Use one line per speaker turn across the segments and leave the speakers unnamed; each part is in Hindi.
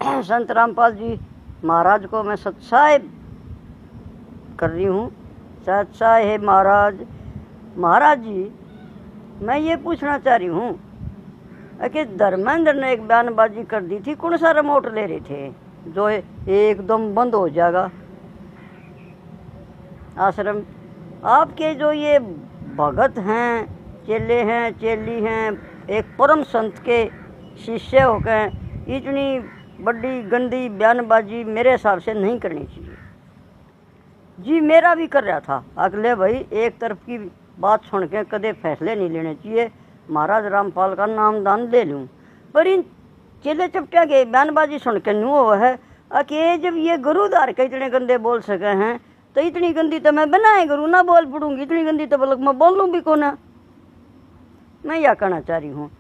संत रामपाल जी महाराज को मैं सत्साय कर रही हूँ। सत्साय है महाराज। महाराज जी, मैं ये पूछना चाह रही हूँ कि धर्मेंद्र ने एक बयानबाजी कर दी थी, कौन सा रिमोट ले रहे थे जो एकदम बंद हो जाएगा आश्रम। आपके जो ये भगत हैं, चेले हैं, चेली हैं, एक परम संत के शिष्य होकर इतनी बड़ी गंदी बयानबाजी मेरे हिसाब से नहीं करनी चाहिए जी। मेरा भी कर रहा था अगले भाई, एक तरफ की बात सुन के कदे फैसले नहीं लेने चाहिए। महाराज रामपाल का नाम दान ले लूँ, पर इन चेले चपटिया के बयानबाजी सुन के न्यू हुआ है कि जब ये गुरुदार के इतने गंदे बोल सके हैं तो इतनी गंदी तो मैं बनाए गुरु ना बोल पड़ूंगी, इतनी गंदी तो बल्कि मैं बोल लूँ भी को ना। मैं यह कहना चाह रही हूँ,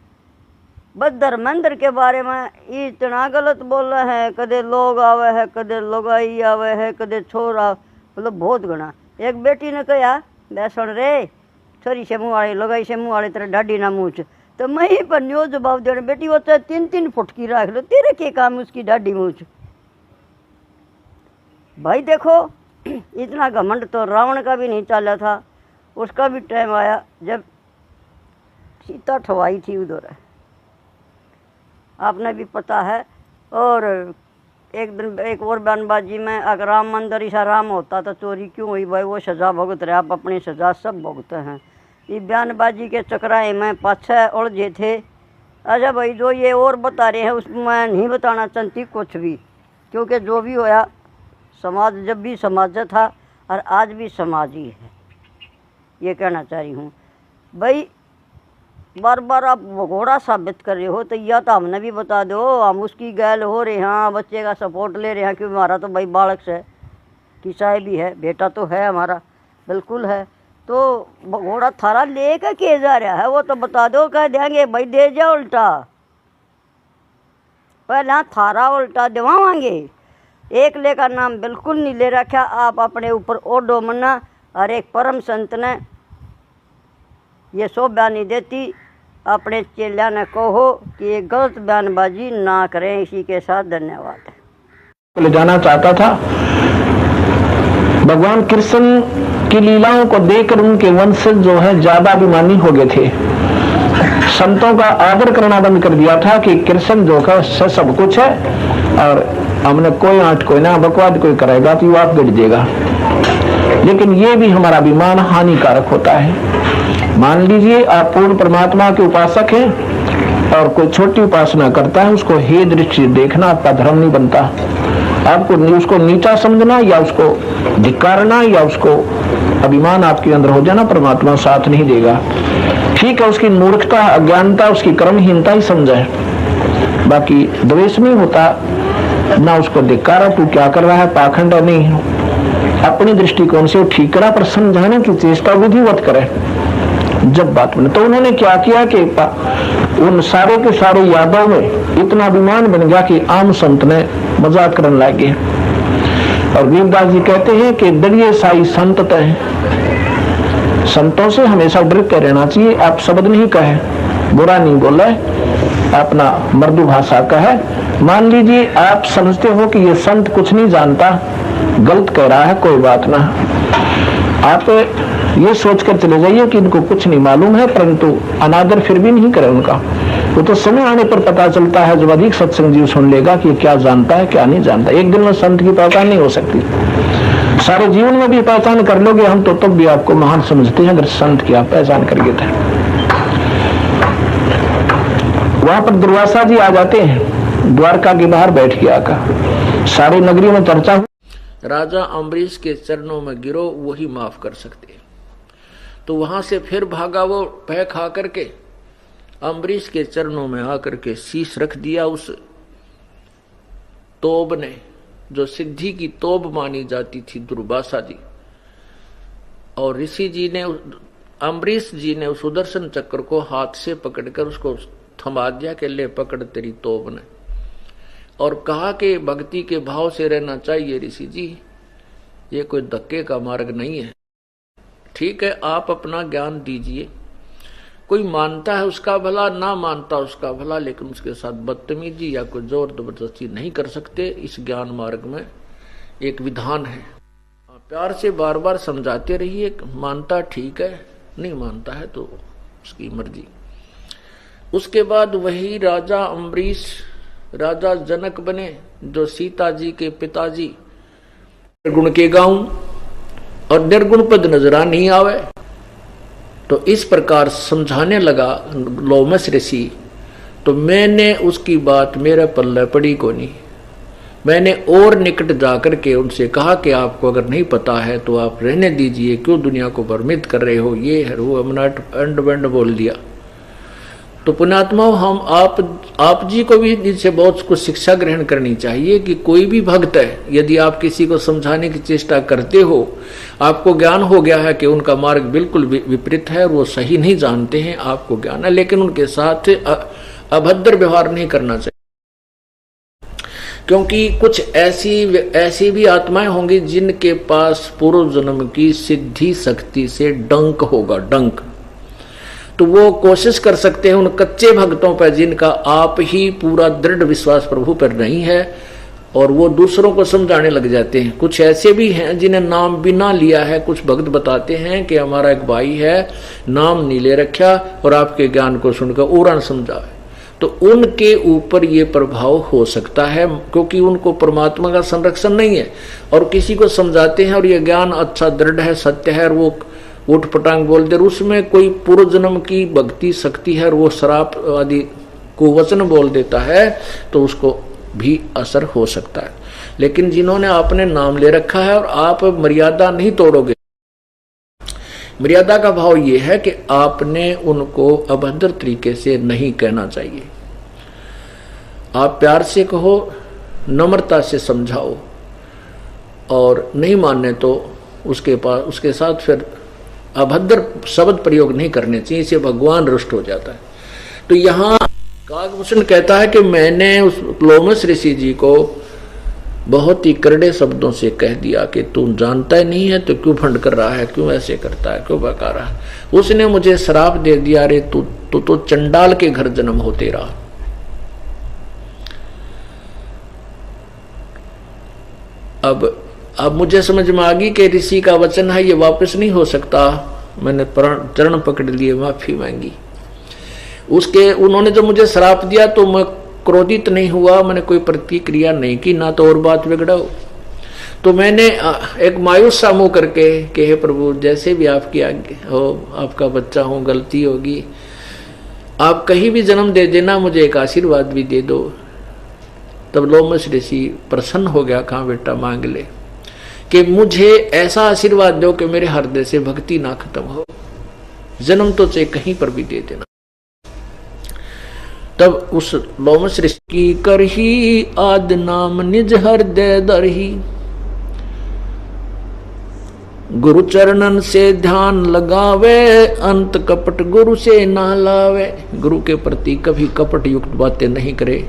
बस धर्मेंद्र के बारे में इतना गलत बोल रहा है। कदे लोग आवे है, कदे लोगाई आवे है, कदे छोरा, मतलब बहुत गणा। एक बेटी ने कहा, मैं सुन रे छोरी से मुँह वाले, लोगाई से मुँह वाले, तेरा ढाडी ना मुँह। तो मैं ही पर न्यू जवाब देने, बेटी वो तो 3-3 फुट की रख लो, तेरे के काम उसकी ढाडी मुँह। भाई देखो, इतना घमंड तो रावण का भी नहीं चला था। उसका भी टाइम आया जब सीता ठवाई थी उधर, आपने भी पता है। और एक दिन एक और बयानबाजी में, अगर राम मंदिर ऐसा राम होता तो चोरी क्यों हुई भाई, वो सज़ा भुगत रहे, आप अपनी सज़ा सब भुगते हैं। ये बयानबाजी के चक्राए में पाछे उलझे थे। अच्छा भाई, जो ये और बता रहे हैं उसमें मैं नहीं बताना चाहती कुछ भी, क्योंकि जो भी होया समाज जब भी समाज था और आज भी समाज ही है, ये कहना चाह रही हूँ। भाई बार बार आप भगोड़ा साबित कर रहे हो तो यह तो हमने भी बता दो, हम उसकी गैल हो रहे हैं, बच्चे का सपोर्ट ले रहे हैं, क्योंकि हमारा तो भाई बालक से किसाए भी है, बेटा तो है हमारा, बिल्कुल है। तो भगोड़ा थारा लेकर के जा रहा है वो तो बता दो, कह देंगे भाई दे जा उल्टा, पहले थारा उल्टा दिवावांगे। एक ले का नाम बिल्कुल नहीं ले रखा आप अपने ऊपर ओडो मना। और एक परम संत ने ये सो बयान नहीं देती, अपने चेलिया ने कहो कि ये गलत बयानबाजी ना करें। इसी के साथ धन्यवाद।
ले जाना चाहता था, भगवान कृष्ण की लीलाओं को देखकर उनके वंशज जो है ज्यादा अभिमानी हो गए थे। संतों का आदर करना बंद कर दिया था कि कृष्ण जो का सब कुछ है और हमने कोई आंट कोई ना बकवाद कोई करेगा तो आप गिर देगा। लेकिन ये भी हमारा अभिमान हानिकारक होता है। मान लीजिए आप पूर्ण परमात्मा के उपासक हैं और कोई छोटी उपासना करता है, उसको हे दृष्टि देखना आपका धर्म नहीं बनता। आपको उसको नीचा समझना या उसको धिक्कारना या उसको अभिमान आपके अंदर हो जाना, परमात्मा साथ नहीं देगा। ठीक है, उसकी मूर्खता, अज्ञानता, उसकी कर्महीनता ही समझे, बाकी द्वेष नहीं होता ना उसको धिक्कारा, तू क्या कर रहा है, पाखंड नहीं, अपनी दृष्टिकोण से ठीक करा, पर समझाने की चेष्टा विधिवत करे जब बात बने। तो उन्होंने क्या किया कि उन सारे के सारे यादव में इतना अभिमान बन गया कि आम संत ने मजाक करने लगे। और वीरदास जी कहते हैं कि डरिए साई संत तय, संतों से हमेशा डर के रहना चाहिए। आप शब्द नहीं कहे, बुरा नहीं बोले, अपना मृदु भाषा का है। मान लीजिए आप समझते हो कि ये संत कुछ नहीं जानता, गलत कह रहा है, कोई बात ना, आप ये सोचकर चले जाइए कि इनको कुछ नहीं मालूम है, परंतु अनादर फिर भी नहीं करे उनका। वो तो समय आने पर पता चलता है, जब अधिक सत्संग जीव सुन लेगा कि क्या जानता है क्या नहीं जानता। एक दिन में संत की पहचान नहीं हो सकती, सारे जीवन में भी पहचान कर लोगे हम तो तब भी आपको महान समझते हैं अगर संत की आप पहचान करके थे। वहां पर दुर्वासा जी आ जाते हैं, द्वारका के बाहर बैठ के आकर सारी नगरी में चर्चा हुई,
राजा अम्बरीश के चरणों में गिरो वही माफ कर सकते। तो वहां से फिर भागा वो पै खा करके अम्बरीश के चरणों में आकर के शीश रख दिया उस तोब ने, जो सिद्धि की तोब मानी जाती थी दुर्वासा जी। और ऋषि जी ने, अम्बरीश जी ने उस सुदर्शन चक्र को हाथ से पकड़कर उसको थमा दिया कि ले पकड़ तेरी तोब ने, और कहा कि भक्ति के भाव से रहना चाहिए ऋषि जी, ये कोई धक्के का मार्ग नहीं है। ठीक है, आप अपना ज्ञान दीजिए, कोई मानता है उसका भला, ना मानता उसका भला, लेकिन उसके साथ बदतमीजी या कोई जोर जबरदस्ती नहीं कर सकते। इस ज्ञान मार्ग में एक विधान है। प्यार से बार बार समझाते रहिए, मानता ठीक है, नहीं मानता है तो उसकी मर्जी। उसके बाद वही राजा अम्बरीश राजा जनक बने, जो सीता जी के पिताजी निर्गुण के गाऊं और निर्गुण पद नजरा नहीं आवे। तो इस प्रकार समझाने लगा लोमस ऋषि। तो मैंने उसकी बात मेरे पल्ले पड़ी को नहीं। मैंने और निकट जाकर के उनसे कहा कि आपको अगर नहीं पता है तो आप रहने दीजिए, क्यों दुनिया को भ्रमित कर रहे हो, ये है वो, हमने अंड बंड बोल दिया। तो पुण्यात्मा, हम आप जी को भी इनसे बहुत कुछ शिक्षा ग्रहण करनी चाहिए कि कोई भी भक्त है, यदि आप किसी को समझाने की चेष्टा करते हो, आपको ज्ञान हो गया है कि उनका मार्ग बिल्कुल विपरीत है, वो सही नहीं जानते हैं, आपको ज्ञान है, लेकिन उनके साथ अभद्र व्यवहार नहीं करना चाहिए। क्योंकि कुछ ऐसी भी आत्माएं होंगी जिनके पास पूर्व जन्म की सिद्धि शक्ति से डंक होगा, डंक। तो वो कोशिश कर सकते हैं उन कच्चे भक्तों पर जिनका आप ही पूरा दृढ़ विश्वास प्रभु पर नहीं है, और वो दूसरों को समझाने लग जाते हैं। कुछ ऐसे भी हैं जिन्हें नाम बिना लिया है, कुछ भक्त बताते हैं कि हमारा एक भाई है, नाम नहीं ले रखा, और आपके ज्ञान को सुनकर उड़न समझाए। तो उनके ऊपर ये प्रभाव हो सकता है, क्योंकि उनको परमात्मा का संरक्षण नहीं है, और किसी को समझाते हैं और ये ज्ञान अच्छा दृढ़ है, सत्य है, और वो उठ पटांग बोल दे, उसमें कोई पूर्व जन्म की भक्ति शक्ति है और वो शराब आदि को वचन बोल देता है, तो उसको भी असर हो सकता है। लेकिन जिन्होंने आपने नाम ले रखा है और आप मर्यादा नहीं तोड़ोगे, मर्यादा का भाव ये है कि आपने उनको अभद्र तरीके से नहीं कहना चाहिए। आप प्यार से कहो, नम्रता से समझाओ, और नहीं मानने तो उसके साथ फिर अभद्र शब्द प्रयोग नहीं करने चाहिए, इससे भगवान रुष्ट हो जाता है। तो यहाँ काकभूषण कहता है कि मैंने उस लोमस ऋषि जी को बहुत ही करड़े शब्दों से कह दिया कि तू जानता ही नहीं है तो क्यों फंड कर रहा है, क्यों ऐसे करता है, क्यों बका रहा है। उसने मुझे श्राप दे दिया, रे तू तो चंडाल के घर जन्म हो तेरा। अब मुझे समझ में आ गई कि ऋषि का वचन है, ये वापस नहीं हो सकता। मैंने चरण पकड़ लिए, माफी मांगी। उन्होंने जब मुझे श्राप दिया तो मैं क्रोधित नहीं हुआ, मैंने कोई प्रतिक्रिया नहीं की, ना तो और बात बिगड़ाओ। तो मैंने एक मायूस सा मुंह करके कि हे प्रभु, जैसे भी आपकी आज्ञा हो, आपका बच्चा हूं, गलती होगी, आप कहीं भी जन्म दे देना, मुझे एक आशीर्वाद भी दे दो। तब लोमस ऋषि प्रसन्न हो गया, कहा बेटा मांग ले, कि मुझे ऐसा आशीर्वाद दो कि मेरे हृदय से भक्ति ना खत्म हो, जन्म तो चाहे कहीं पर भी दे देना। तब उस लोमस ऋषि की करही आद नाम निज हृदय दरही, गुरु चरणन से ध्यान लगावे, अंत कपट गुरु से ना लावे। गुरु के प्रति कभी कपट युक्त बातें नहीं करे,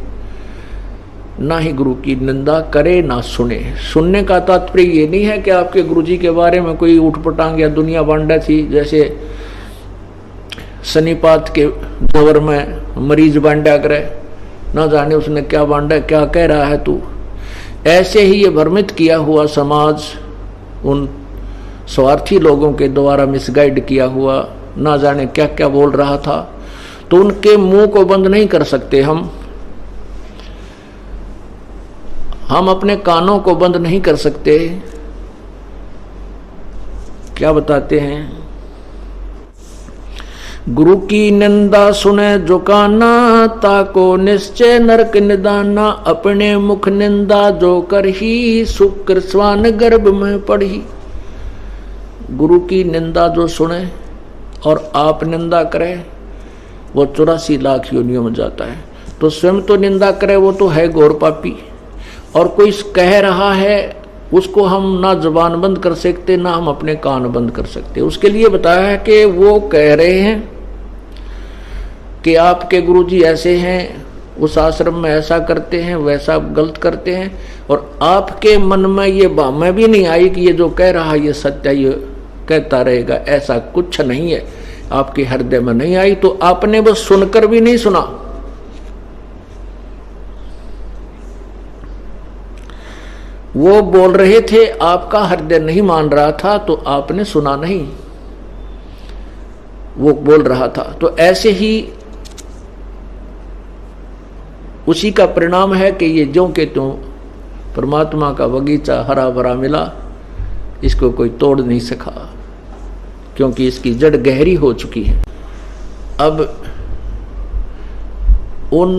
ना ही गुरु की निंदा करे, ना सुने। सुनने का तात्पर्य ये नहीं है कि आपके गुरुजी के बारे में कोई उठपटांग या दुनिया बांटा थी, जैसे शनिपात के दौर में मरीज बांटा करे, ना जाने उसने क्या बांटा, क्या कह रहा है तू। ऐसे ही ये भ्रमित किया हुआ समाज उन स्वार्थी लोगों के द्वारा मिसगाइड किया हुआ, ना जाने क्या क्या बोल रहा था। तो उनके मुंह को बंद नहीं कर सकते हम अपने कानों को बंद नहीं कर सकते। क्या बताते हैं, गुरु की निंदा सुने जो काना, ताको निश्चय नरक निदाना। अपने मुख निंदा जो करही, शुक्र स्वान गर्भ में पढ़ी। गुरु की निंदा जो सुने और आप निंदा करें, वो 84 लाख योनियों में जाता है। तो स्वयं तो निंदा करे, वो तो है घोर पापी, और कोई कह रहा है उसको हम ना जुबान बंद कर सकते, ना हम अपने कान बंद कर सकते। उसके लिए बताया है कि वो कह रहे हैं कि आपके गुरुजी ऐसे हैं, उस आश्रम में ऐसा करते हैं, वैसा गलत करते हैं, और आपके मन में ये भावना भी नहीं आई कि ये जो कह रहा है ये सत्य, ये कहता रहेगा। ऐसा कुछ नहीं है। आपके हृदय में नहीं आई तो आपने बस सुनकर भी नहीं सुना। वो बोल रहे थे, आपका हृदय नहीं मान रहा था तो आपने सुना नहीं, वो बोल रहा था। तो ऐसे ही उसी का परिणाम है कि ये ज्यों के त्यों परमात्मा का बगीचा हरा भरा मिला, इसको कोई तोड़ नहीं सका, क्योंकि इसकी जड़ गहरी हो चुकी है। अब उन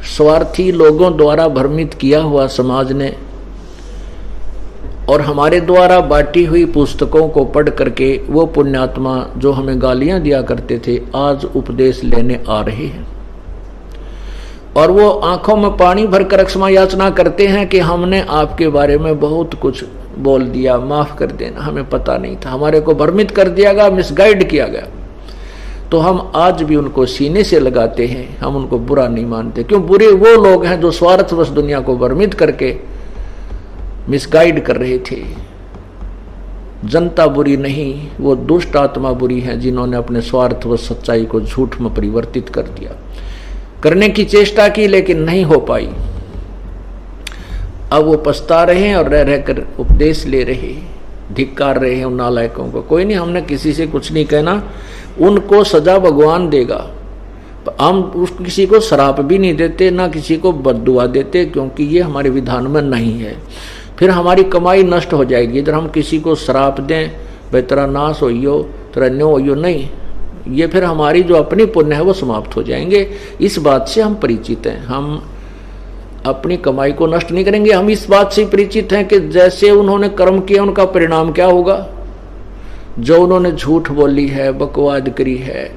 स्वार्थी लोगों द्वारा भ्रमित किया हुआ समाज ने और हमारे द्वारा बांटी हुई पुस्तकों को पढ़ करके वो पुण्यात्मा जो हमें गालियां दिया करते थे, आज उपदेश लेने आ रहे हैं। और वो आंखों में पानी भरकर क्षमा याचना करते हैं कि हमने आपके बारे में बहुत कुछ बोल दिया, माफ कर देना, हमें पता नहीं था, हमारे को भ्रमित कर दिया गया, मिसगाइड किया गया। तो हम आज भी उनको सीने से लगाते हैं, हम उनको बुरा नहीं मानते। क्यों? बुरे वो लोग हैं जो स्वार्थवश दुनिया को भ्रमित करके मिसगाइड कर रहे थे। जनता बुरी नहीं, वो दुष्ट आत्मा बुरी है जिन्होंने अपने स्वार्थवश सच्चाई को झूठ में परिवर्तित कर दिया। करने की चेष्टा की लेकिन नहीं हो पाई। अब वो पछता रहे हैं और रह रहकर उपदेश ले रहे, धिक्कार रहे हैं उन नालायकों को। कोई नहीं, हमने किसी से कुछ नहीं कहना, उनको सजा भगवान देगा। हम किसी को श्राप भी नहीं देते, ना किसी को बद्दुआ देते, क्योंकि ये हमारे विधान में नहीं है। फिर हमारी कमाई नष्ट हो जाएगी। इधर हम किसी को श्राप दें, भाई तेरा नाश होइयो, तेरा न्यो होइयो, नहीं, ये फिर हमारी जो अपनी पुण्य है वो समाप्त हो जाएंगे। इस बात से हम परिचित हैं। हम अपनी कमाई को नष्ट नहीं करेंगे। हम इस बात से परिचित हैं कि जैसे उन्होंने कर्म किया उनका परिणाम क्या होगा। जो उन्होंने झूठ बोली है, बकवाद करी है,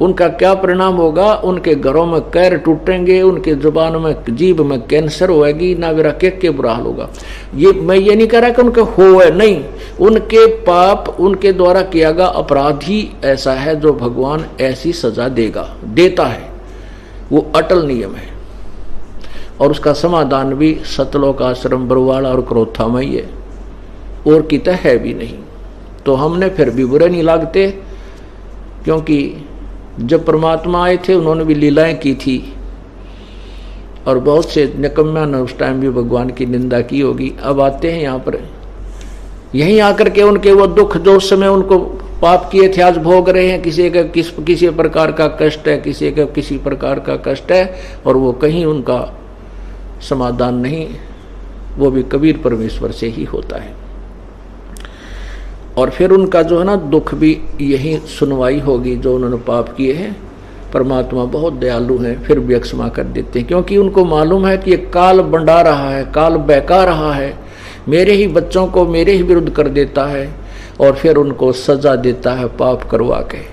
उनका क्या परिणाम होगा। उनके घरों में कैर टूटेंगे, उनके जुबान में, जीभ में कैंसर होएगी, ना मेरा के बुरा हाल होगा। ये मैं ये नहीं कह रहा कि उनके हो है, नहीं, उनके पाप, उनके द्वारा किया गया अपराध ही ऐसा है जो भगवान ऐसी सजा देगा, देता है। वो अटल नियम है और उसका समाधान भी सतलोक आश्रम बरवाड़ा और क्रोथा में ही है, और किता है भी नहीं। तो हमने फिर भी बुरे नहीं लागते, क्योंकि जब परमात्मा आए थे उन्होंने भी लीलाएं की थी और बहुत से निकम्मा ने उस टाइम भी भगवान की निंदा की होगी। अब आते हैं यहाँ पर, यहीं आकर के उनके वो दुख जो उस समय उनको पाप किए थे आज भोग रहे हैं। किसी का किसी प्रकार का कष्ट है, किसी का किसी प्रकार का कष्ट है, और वो कहीं उनका समाधान नहीं, वो भी कबीर परमेश्वर से ही होता है। और फिर उनका जो है ना दुख भी यही सुनवाई होगी, जो उन्होंने पाप किए हैं। परमात्मा बहुत दयालु हैं, फिर भी क्षमा कर देते हैं, क्योंकि उनको मालूम है कि ये काल बंडा रहा है, काल बहका रहा है, मेरे ही बच्चों को मेरे ही विरुद्ध कर देता है, और फिर उनको सजा देता है पाप करवा के।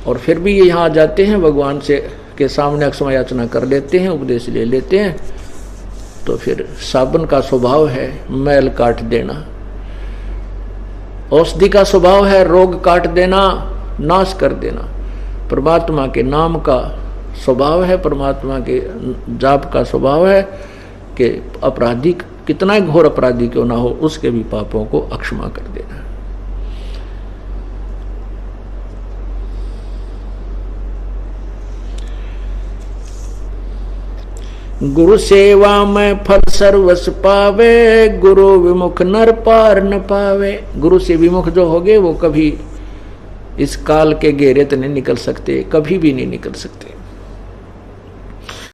और फिर भी ये यहाँ आ जाते हैं, भगवान से के सामने क्षमा याचना कर लेते हैं, उपदेश ले लेते हैं। तो फिर साबन का स्वभाव है मैल काट देना, औषधि का स्वभाव है रोग काट देना, नाश कर देना। परमात्मा के नाम का स्वभाव है, परमात्मा के जाप का स्वभाव है कि अपराधी कितना ही घोर अपराधी क्यों ना हो, उसके भी पापों को अक्षमा कर देना। गुरु सेवा में फल सर्वस पावे, गुरु विमुख नर पार न पावे। गुरु से विमुख जो होगे वो कभी इस काल के घेरे तो नहीं निकल सकते, कभी भी नहीं निकल सकते।